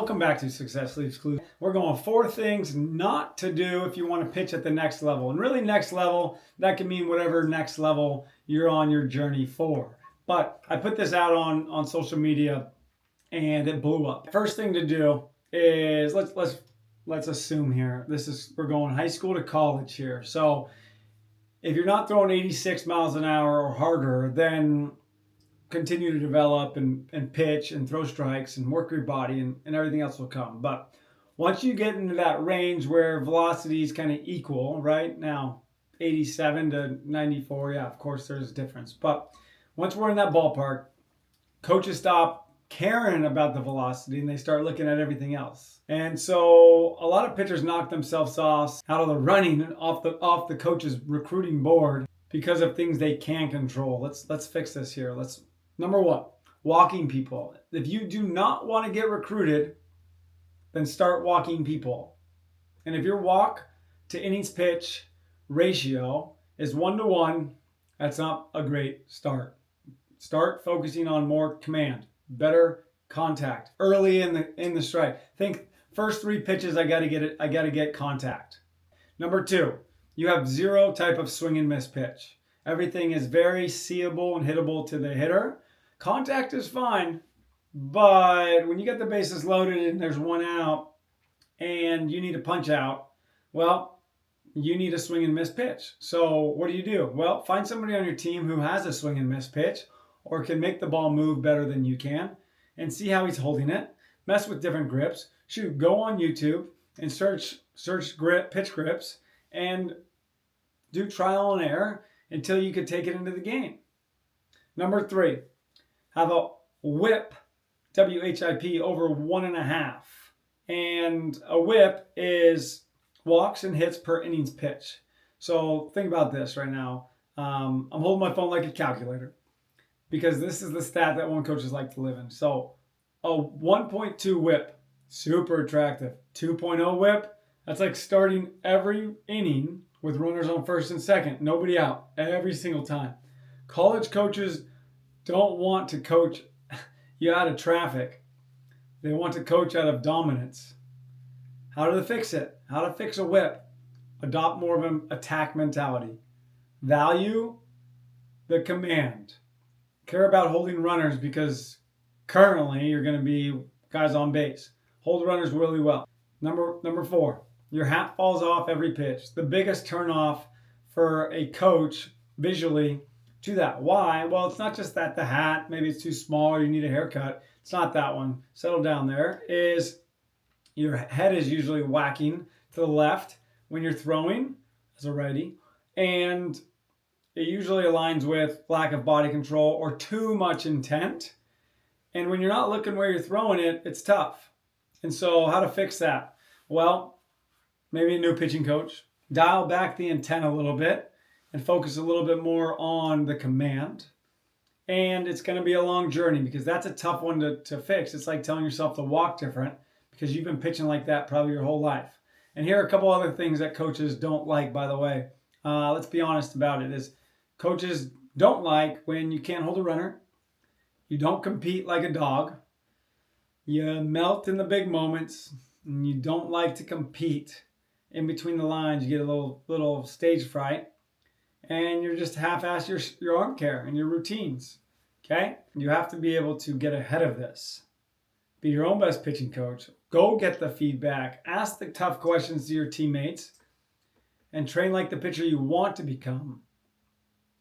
welcome back to Success Leaves Clues. We're going 4 things not to do if you want to pitch at the next level. And really next level, that can mean whatever next level you're on your journey for. But I put this out on social media and it blew up. First thing to do is let's assume here, we're going high school to college here. So if you're not throwing 86 miles an hour or harder, then continue to develop and pitch and throw strikes and work your body and everything else will come. But once you get into that range where velocity is kind of equal, right? Now, 87 to 94, yeah, of course there's a difference. But once we're in that ballpark, coaches stop caring about the velocity and they start looking at everything else. And so a lot of pitchers knock themselves off out of the running off the coach's recruiting board because of things they can control. Let's fix this here. Number 1, walking people. If you do not want to get recruited, then start walking people. And if your walk to innings pitch ratio is 1-to-1, that's not a great start. Start focusing on more command, better contact early in the strike. Think first 3 pitches, I got to get contact. Number 2, you have 0 type of swing and miss pitch. Everything is very seeable and hittable to the hitter. Contact is fine, but when you get the bases loaded and there's 1 out and you need a punch out, well, you need a swing and miss pitch. So what do? Well, find somebody on your team who has a swing and miss pitch or can make the ball move better than you can and see how he's holding it. Mess with different grips. Go on YouTube and search pitch grips and do trial and error until you could take it into the game. Number 3, have a whip, WHIP, over 1.5. And a whip is walks and hits per innings pitch. So think about this right now. I'm holding my phone like a calculator because this is the stat that one coaches like to live in. So a 1.2 whip, super attractive. 2.0 whip, that's like starting every inning with runners on first and second, nobody out, every single time. College coaches don't want to coach you out of traffic. They want to coach out of dominance. How do they fix it? How to fix a whip? Adopt more of an attack mentality. Value the command. Care about holding runners because currently you're going to be guys on base. Hold runners really well. Number 4, your hat falls off every pitch. The biggest turnoff for a coach visually to that. Why? Well, it's not just that the hat, maybe it's too small or you need a haircut. It's not that one. Settle down there. Is your head is usually whacking to the left when you're throwing as a righty. And it usually aligns with lack of body control or too much intent. And when you're not looking where you're throwing it, it's tough. And so how to fix that? Well, maybe a new pitching coach. Dial back the intent a little bit and focus a little bit more on the command. And it's going to be a long journey because that's a tough one to fix. It's like telling yourself to walk different because you've been pitching like that probably your whole life. And here are a couple other things that coaches don't like, by the way. Let's be honest about it. Is coaches don't like when you can't hold a runner. You don't compete like a dog. You melt in the big moments. And you don't like to compete. In between the lines, you get a little stage fright. And you're just half-ass your arm care and your routines, okay? You have to be able to get ahead of this. Be your own best pitching coach. Go get the feedback. Ask the tough questions to your teammates and train like the pitcher you want to become.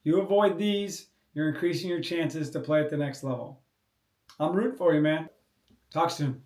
You avoid these, you're increasing your chances to play at the next level. I'm rooting for you, man. Talk soon.